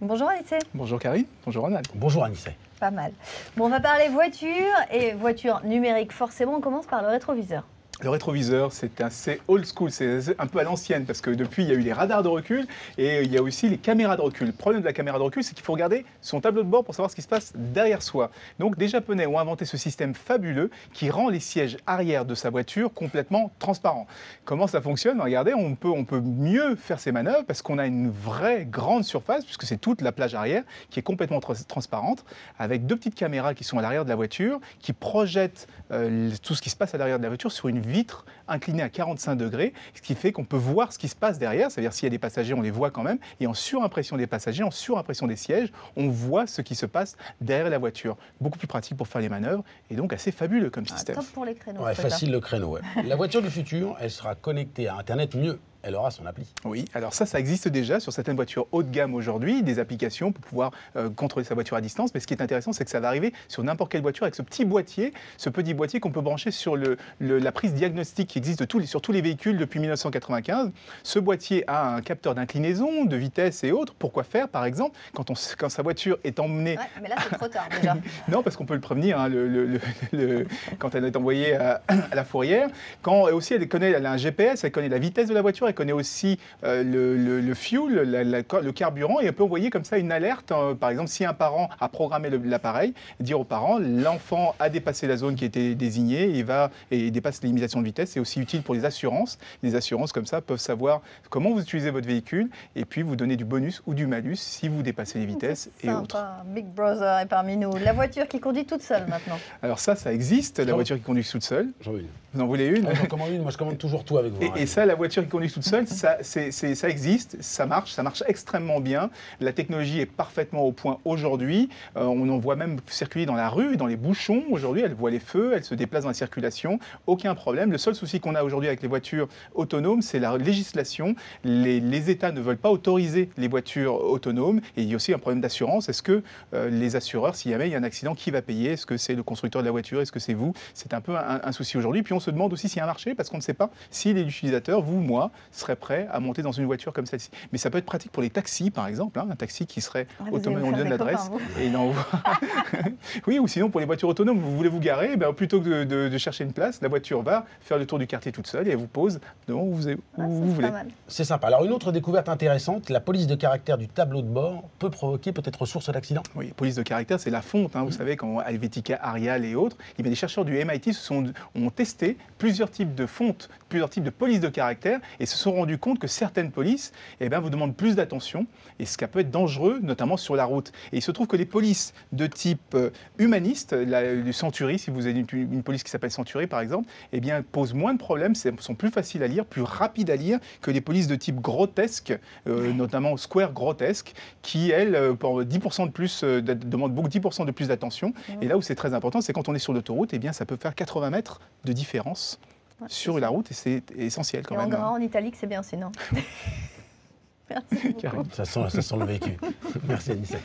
Bonjour Anissé. Bonjour Karine, bonjour Ronald. Bonjour Anissé. Pas mal. Bon, on va parler voiture et voiture numérique. Forcément, on commence par le rétroviseur. Le rétroviseur, c'est assez old school, c'est un peu à l'ancienne parce que depuis, il y a eu les radars de recul et il y a aussi les caméras de recul. Le problème de la caméra de recul, c'est qu'il faut regarder son tableau de bord pour savoir ce qui se passe derrière soi. Donc, des Japonais ont inventé ce système fabuleux qui rend les sièges arrière de sa voiture complètement transparents. Comment ça fonctionne? Regardez, on peut mieux faire ces manœuvres parce qu'on a une vraie grande surface, puisque c'est toute la plage arrière qui est complètement transparente, avec deux petites caméras qui sont à l'arrière de la voiture, qui projettent tout ce qui se passe à l'arrière de la voiture sur une vitre inclinée à 45 degrés, ce qui fait qu'on peut voir ce qui se passe derrière, c'est-à-dire s'il y a des passagers, on les voit quand même, et en surimpression des passagers, en surimpression des sièges, on voit ce qui se passe derrière la voiture. Beaucoup plus pratique pour faire les manœuvres, et donc assez fabuleux comme système. Top pour les créneaux. Ouais, facile le créneau, ouais. La voiture du futur, elle sera connectée à Internet mieux. Elle aura son appli. Oui, alors ça existe déjà sur certaines voitures haut de gamme aujourd'hui, des applications pour pouvoir contrôler sa voiture à distance. Mais ce qui est intéressant, c'est que ça va arriver sur n'importe quelle voiture avec ce petit boîtier qu'on peut brancher sur la prise diagnostique qui existe sur tous les véhicules depuis 1995. Ce boîtier a un capteur d'inclinaison, de vitesse et autres. Pourquoi faire, par exemple, quand sa voiture est emmenée... Ouais, mais là, c'est trop tard déjà. Non, parce qu'on peut le prévenir hein, quand elle est envoyée à la fourrière. Quand aussi, elle a un GPS, elle connaît la vitesse de la voiture, elle connaît aussi le fuel, le carburant, et on peut envoyer comme ça une alerte. Par exemple, si un parent a programmé l'appareil, dire aux parents, l'enfant a dépassé la zone qui était désignée et dépasse les limitations de vitesse. C'est aussi utile pour les assurances. Les assurances, comme ça, peuvent savoir comment vous utilisez votre véhicule et puis vous donner du bonus ou du malus si vous dépassez les vitesses et autres. Big Brother est parmi nous. La voiture qui conduit toute seule maintenant. Alors ça existe, la voiture qui conduit toute seule. J'en veux une. Vous en voulez une? J'en commande une, moi je commande toujours tout avec vous. Et ça, la voiture qui conduit toute seule, ça existe, ça marche extrêmement bien. La technologie est parfaitement au point aujourd'hui. On en voit même circuler dans la rue, dans les bouchons aujourd'hui. Elle voit les feux, elle se déplace dans la circulation. Aucun problème. Le seul souci qu'on a aujourd'hui avec les voitures autonomes, c'est la législation. Les États ne veulent pas autoriser les voitures autonomes. Et il y a aussi un problème d'assurance. Est-ce que les assureurs, s'il y avait un accident, qui va payer? Est-ce que c'est le constructeur de la voiture? Est-ce que c'est vous? C'est un peu un souci aujourd'hui. Puis on se demande aussi s'il y a un marché, parce qu'on ne sait pas si les utilisateurs, vous, moi, seraient prêts à monter dans une voiture comme celle-ci. Mais ça peut être pratique pour les taxis, par exemple, hein, un taxi qui serait autonome, on lui donne l'adresse et il envoie. Oui, ou sinon pour les voitures autonomes, vous voulez vous garer, plutôt que de chercher une place, la voiture va faire le tour du quartier toute seule et elle vous pose où vous voulez. C'est sympa. Alors une autre découverte intéressante, la police de caractère du tableau de bord peut provoquer peut-être source d'accident. Oui, police de caractère, c'est la fonte, hein, vous savez, quand Helvetica, Arial et autres, des chercheurs du MIT ont testé plusieurs types de fontes, plusieurs types de police de caractère et se sont rendus compte que certaines polices vous demandent plus d'attention et ce qui peut être dangereux, notamment sur la route. Et il se trouve que les polices de type humaniste, du Century, si vous avez une police qui s'appelle Century par exemple, posent moins de problèmes, sont plus faciles à lire, plus rapides à lire que les polices de type grotesque, notamment Square grotesque, qui elles, pour 10% de plus, demandent 10% de plus d'attention. Et là où c'est très important, c'est quand on est sur l'autoroute, ça peut faire 80 mètres de différence sur la route et c'est essentiel quand même. En gras, en italique, c'est bien sinon. Merci beaucoup. Ça sent le vécu. Merci Anissé.